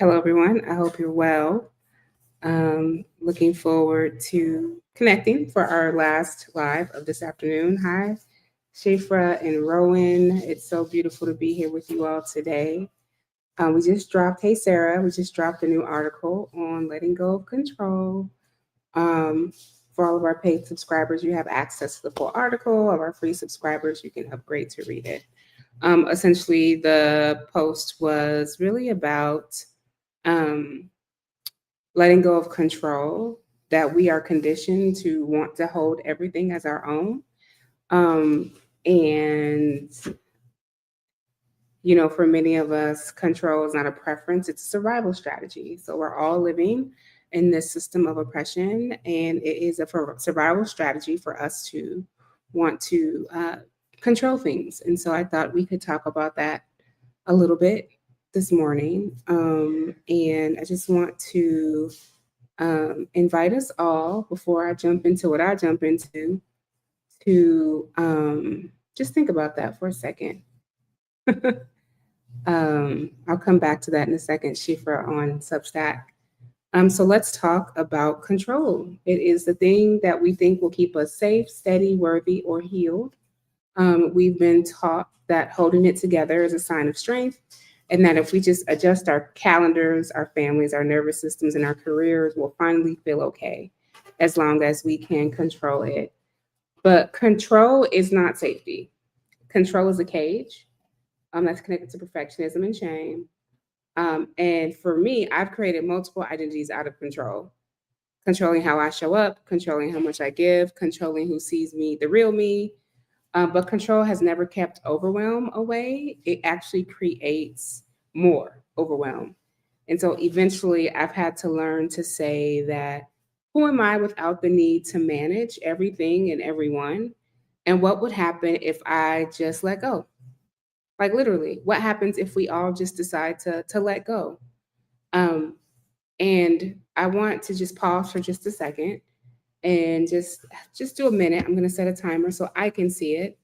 Hello, everyone. I hope you're well. Looking forward to connecting for our last live of this afternoon. Hi, Shafra and Rowan. It's so beautiful to be here with you all today. Hey, Sarah, we just dropped a new article on letting go of control. Um, for all of our paid subscribers, you have access to the full article. Of our free subscribers, you can upgrade to read it. Essentially, the post was really about um, letting go of control, that we are conditioned to want to hold everything as our own. Um, and, for many of us, control is not a preference, it's a survival strategy. So we're all living in this system of oppression, and it is a survival strategy for us to want to control things. And so I thought we could talk about that a little bit this morning. And I just want to invite us all, before I jump into what I jump into, to just think about that for a second. I'll come back to that in a second, Shifra, on Substack. So let's talk about control. It is the thing that we think will keep us safe, steady, worthy, or healed. We've been taught that holding it together is a sign of strength, and that if we just adjust our calendars, our families, our nervous systems, and our careers, we'll finally feel okay as long as we can control it. But control is not safety. Control is a cage that's connected to perfectionism and shame. And for me, I've created multiple identities out of control, controlling how I show up, controlling how much I give, controlling who sees me, the real me. But control has never kept overwhelm away. It actually creates more overwhelm. And so eventually I've had to learn to say that, who am I without the need to manage everything and everyone? And what would happen if I just let go? Like literally, what happens if we all just decide to let go? Um, and I want to just pause for just a second and just do a minute. I'm going to set a timer so I can see it,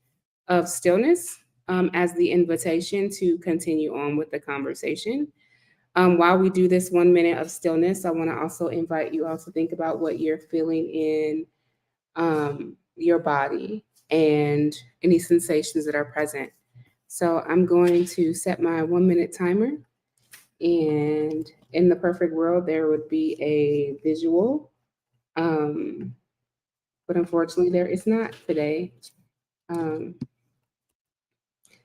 of stillness, as the invitation to continue on with the conversation. While we do this 1 minute of stillness, I want to also invite you all to think about what you're feeling in your body and any sensations that are present. So I'm going to set my 1 minute timer. And in the perfect world, there would be a visual. Um, but unfortunately, there is not today. Um,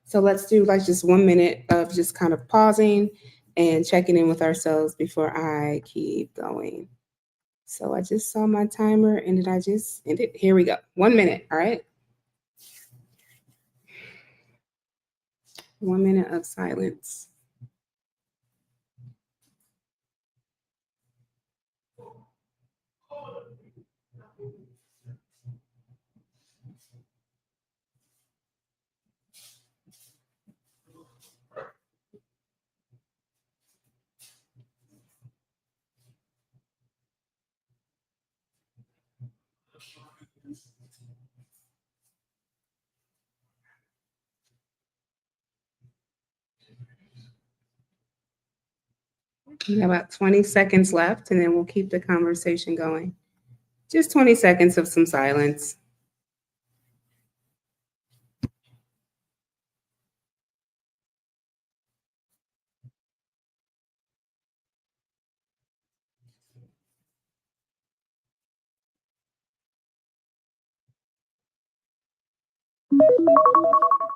so let's do like just 1 minute of just kind of pausing and checking in with ourselves before I keep going. So I just saw my timer and did I just end it? Here we go. 1 minute. All right. 1 minute of silence. We have about 20 seconds left and then we'll keep the conversation going. Just 20 seconds of some silence.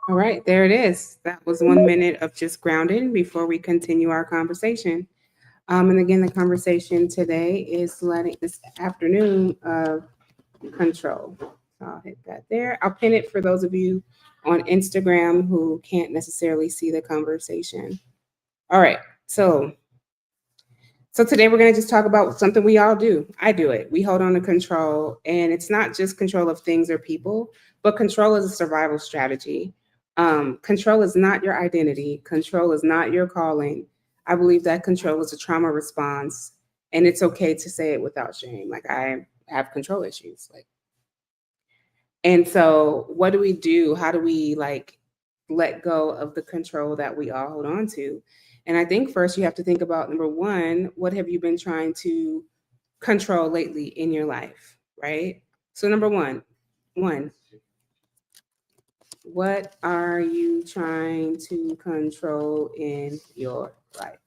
All right, there it is. That was 1 minute of just grounding before we continue our conversation. And again, the conversation today is letting this afternoon of control. So I'll hit that there. I'll pin it for those of you on Instagram who can't necessarily see the conversation. All right, so today we're going to just talk about something we all do. I do it. We hold on to control, and it's not just control of things or people, but control is a survival strategy. Control is not your identity. Control is not your calling. I believe that control is a trauma response, and it's okay to say it without shame. Like, I have control issues. Like, and so what do we do? How do we like let go of the control that we all hold on to? And I think first you have to think about number one, what have you been trying to control lately in your life, right? So number one, what are you trying to control in your life?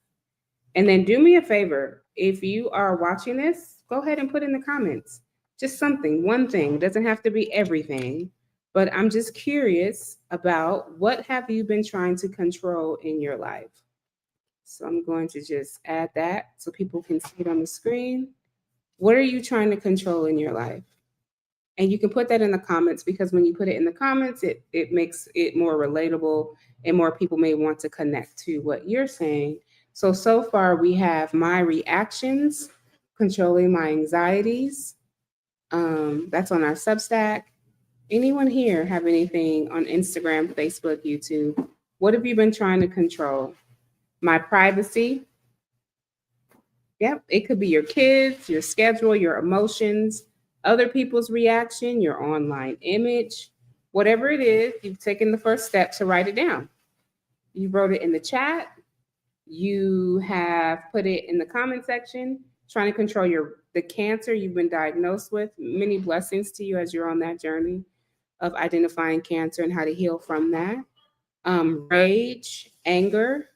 And then do me a favor. If you are watching this, go ahead and put in the comments just something, one thing. Doesn't have to be everything, but I'm just curious about what have you been trying to control in your life? So I'm going to just add that so people can see it on the screen. What are you trying to control in your life? And you can put that in the comments, because when you put it in the comments, it makes it more relatable and more people may want to connect to what you're saying. So far we have my reactions, controlling my anxieties. That's on our Substack. Anyone here have anything on Instagram, Facebook, YouTube? What have you been trying to control? My privacy. Yep, it could be your kids, your schedule, your emotions, other people's reaction, your online image, whatever it is, you've taken the first step to write it down. You wrote it in the chat, you have put it in the comment section, trying to control the cancer you've been diagnosed with. Many blessings to you as you're on that journey of identifying cancer and how to heal from that. Rage, anger,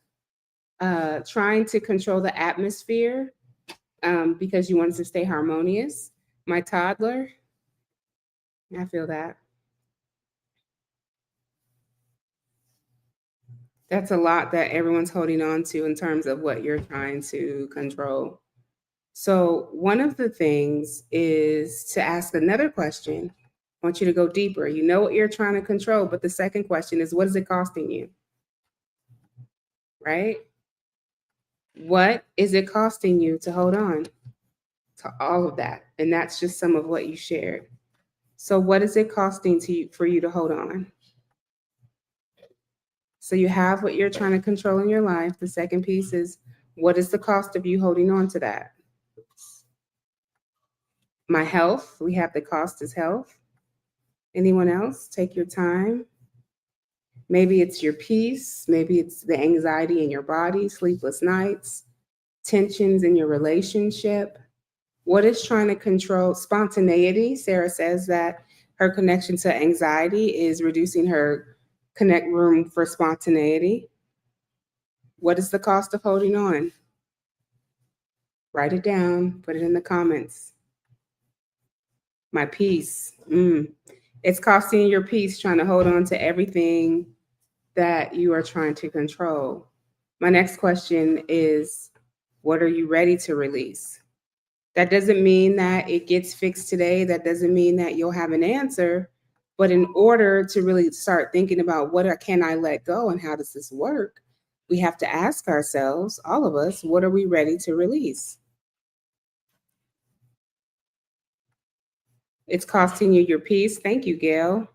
trying to control the atmosphere because you wanted to stay harmonious. My toddler, I feel that. That's a lot that everyone's holding on to in terms of what you're trying to control. So, one of the things is to ask another question. I want you to go deeper. You know what you're trying to control, but the second question is, what is it costing you? Right? What is it costing you to hold on to all of that? And that's just some of what you shared. So, what is it costing for you to hold on? So you have what you're trying to control in your life. The second piece is, what is the cost of you holding on to that? My health, we have the cost is health. Anyone else? Take your time. Maybe it's your peace. Maybe it's the anxiety in your body, sleepless nights, tensions in your relationship. What is trying to control spontaneity? Sarah says that her connection to anxiety is reducing her connect room for spontaneity. What is the cost of holding on? Write it down, put it in the comments. My peace. It's costing your peace trying to hold on to everything that you are trying to control. My next question is, what are you ready to release? That doesn't mean that it gets fixed today. That doesn't mean that you'll have an answer. But in order to really start thinking about what can I let go and how does this work, we have to ask ourselves, all of us, what are we ready to release? It's costing you your peace. Thank you, Gail.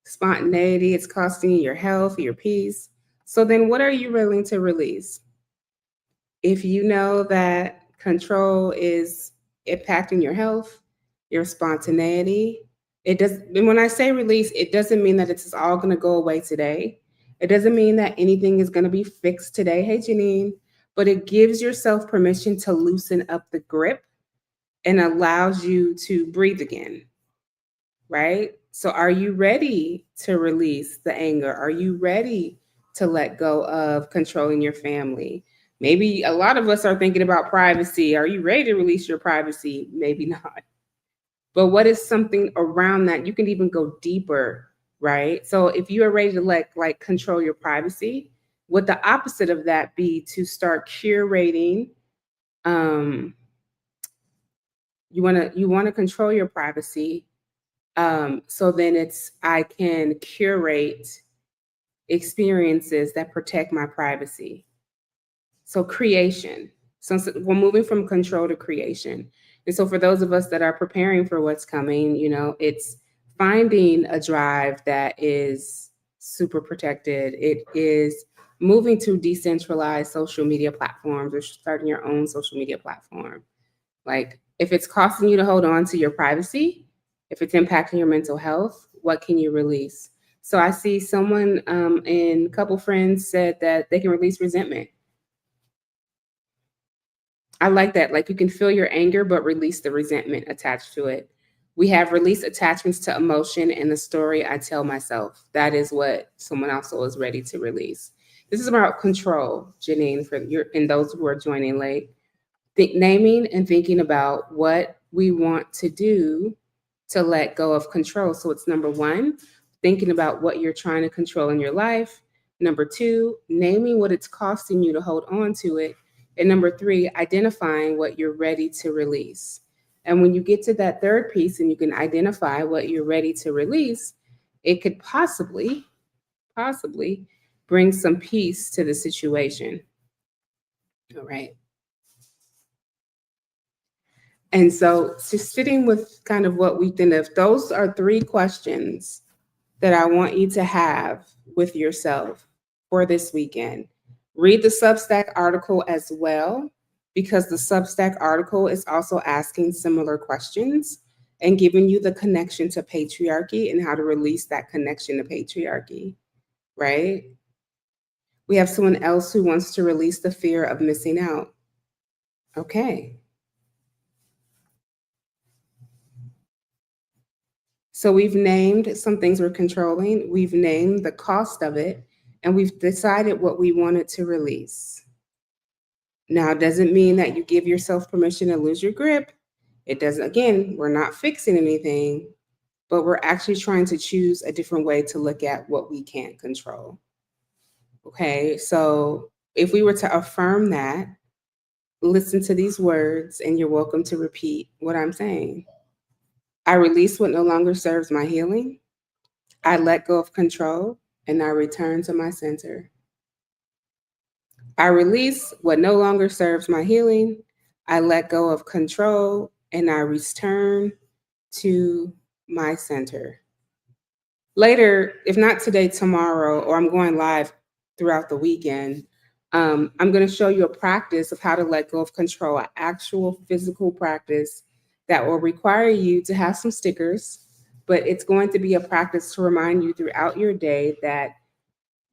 Spontaneity, it's costing you your health, your peace. So then what are you willing to release? If you know that control is impacting your health, your spontaneity, and when I say release, it doesn't mean that it's all going to go away today. It doesn't mean that anything is going to be fixed today. Hey, Janine, but it gives yourself permission to loosen up the grip and allows you to breathe again, right? So are you ready to release the anger? Are you ready to let go of controlling your family? Maybe a lot of us are thinking about privacy. Are you ready to release your privacy? Maybe not. But what is something around that? You can even go deeper, right? So if you are ready to like control your privacy, would the opposite of that be to start curating? You want to control your privacy. So then I can curate experiences that protect my privacy. So creation. So we're moving from control to creation. And so for those of us that are preparing for what's coming, it's finding a drive that is super protected. It is moving to decentralized social media platforms or starting your own social media platform. Like if it's costing you to hold on to your privacy, if it's impacting your mental health, what can you release? So I see someone and a couple friends said that they can release resentment. I like that. Like you can feel your anger, but release the resentment attached to it. We have release attachments to emotion and the story I tell myself. That is what someone also is ready to release. This is about control, Janine, for your and those who are joining late. Naming and thinking about what we want to do to let go of control. So it's number one, thinking about what you're trying to control in your life. Number two, naming what it's costing you to hold on to it. And number three, identifying what you're ready to release. And when you get to that third piece and you can identify what you're ready to release, it could possibly bring some peace to the situation. All right. And so, just sitting with kind of what we think of, those are three questions that I want you to have with yourself for this weekend. Read the Substack article as well, because the Substack article is also asking similar questions and giving you the connection to patriarchy and how to release that connection to patriarchy, right? We have someone else who wants to release the fear of missing out. Okay. So we've named some things we're controlling, we've named the cost of it, and we've decided what we wanted to release. Now, it doesn't mean that you give yourself permission to lose your grip. It doesn't, again, we're not fixing anything, but we're actually trying to choose a different way to look at what we can't control. Okay, so if we were to affirm that, listen to these words, and you're welcome to repeat what I'm saying. I release what no longer serves my healing. I let go of control and I return to my center. I release what no longer serves my healing. I let go of control and I return to my center. Later, if not today, tomorrow, or I'm going live throughout the weekend, I'm going to show you a practice of how to let go of control, an actual physical practice that will require you to have some stickers, but it's going to be a practice to remind you throughout your day that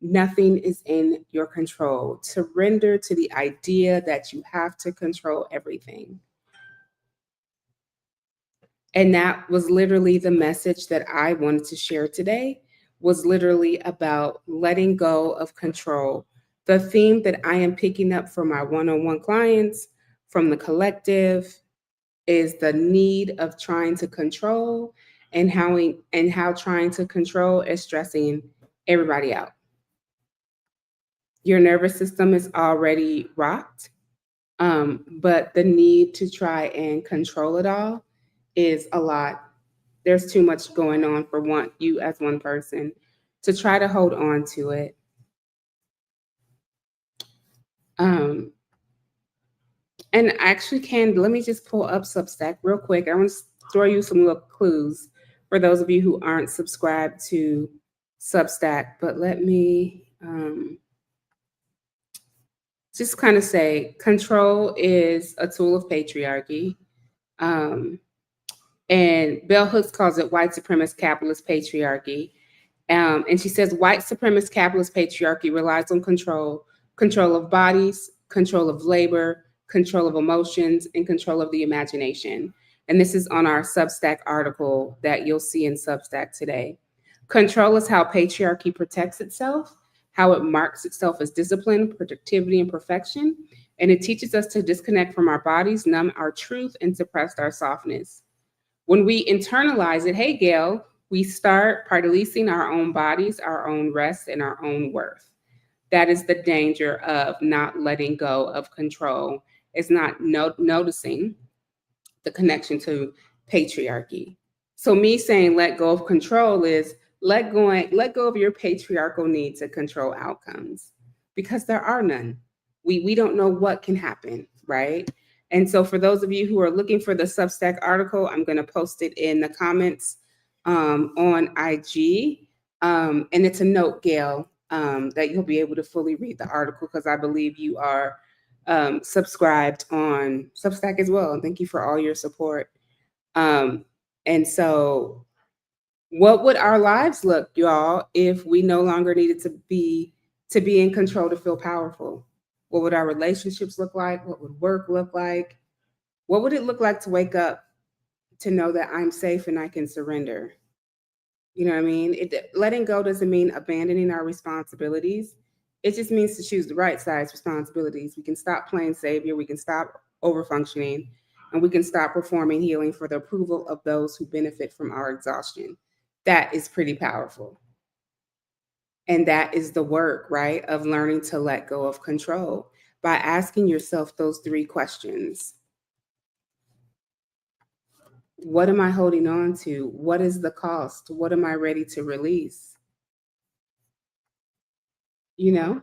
nothing is in your control, to render to the idea that you have to control everything. And that was literally the message that I wanted to share today, was literally about letting go of control. The theme that I am picking up for my one-on-one clients from the collective is the need of trying to control and how trying to control is stressing everybody out. Your nervous system is already rocked, but the need to try and control it all is a lot. There's too much going on for you as one person to try to hold on to it. And I actually let me just pull up Substack real quick. I want to throw you some little clues for those of you who aren't subscribed to Substack, but let me just kind of say control is a tool of patriarchy. And Bell Hooks calls it white supremacist capitalist patriarchy. And she says white supremacist capitalist patriarchy relies on control of bodies, control of labor, control of emotions, and control of the imagination. And this is on our Substack article that you'll see in Substack today. Control is how patriarchy protects itself, how it marks itself as discipline, productivity, and perfection. And it teaches us to disconnect from our bodies, numb our truth, and suppress our softness. When we internalize it, hey, Gail, we start policing our own bodies, our own rest, and our own worth. That is the danger of not letting go of control, is not noticing the connection to patriarchy. So me saying let go of control is let go of your patriarchal need to control outcomes, because there are none. We don't know what can happen, right? And so for those of you who are looking for the Substack article, I'm going to post it in the comments on IG. And it's a note, Gail, that you'll be able to fully read the article, because I believe you are subscribed on Substack as well. And thank you for all your support. And so What would our lives look, y'all, if we no longer needed to be in control to feel powerful? What would our relationships look like? What would work look like? What would it look like to wake up to know that I'm safe and I can surrender? You know what I mean? Letting go doesn't mean abandoning our responsibilities. It just means to choose the right size responsibilities. We can stop playing savior, we can stop over functioning, and we can stop performing healing for the approval of those who benefit from our exhaustion. That is pretty powerful. And that is the work, right, of learning to let go of control by asking yourself those three questions. What am I holding on to? What is the cost? What am I ready to release? You know,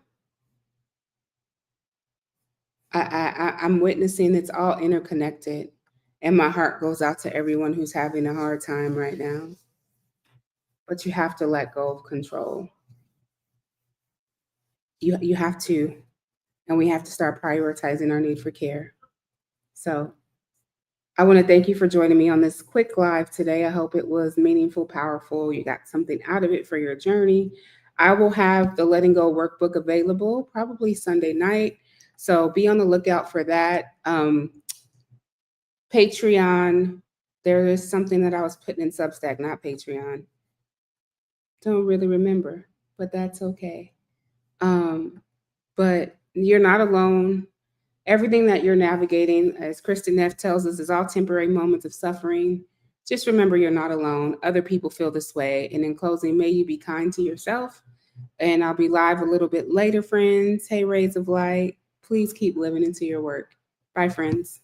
I'm witnessing it's all interconnected. And my heart goes out to everyone who's having a hard time right now. But you have to let go of control. You have to, and we have to start prioritizing our need for care. So I want to thank you for joining me on this quick live today. I hope it was meaningful, powerful. You got something out of it for your journey. I will have the Letting Go workbook available probably Sunday night. So be on the lookout for that. Patreon, there is something that I was putting in Substack, not Patreon. Don't really remember, but that's okay. But you're not alone. Everything that you're navigating, as Kristen Neff tells us, is all temporary moments of suffering. Just remember you're not alone. Other people feel this way. And in closing, may you be kind to yourself. And I'll be live a little bit later, friends. Hey, Rays of Light, please keep living into your work. Bye, friends.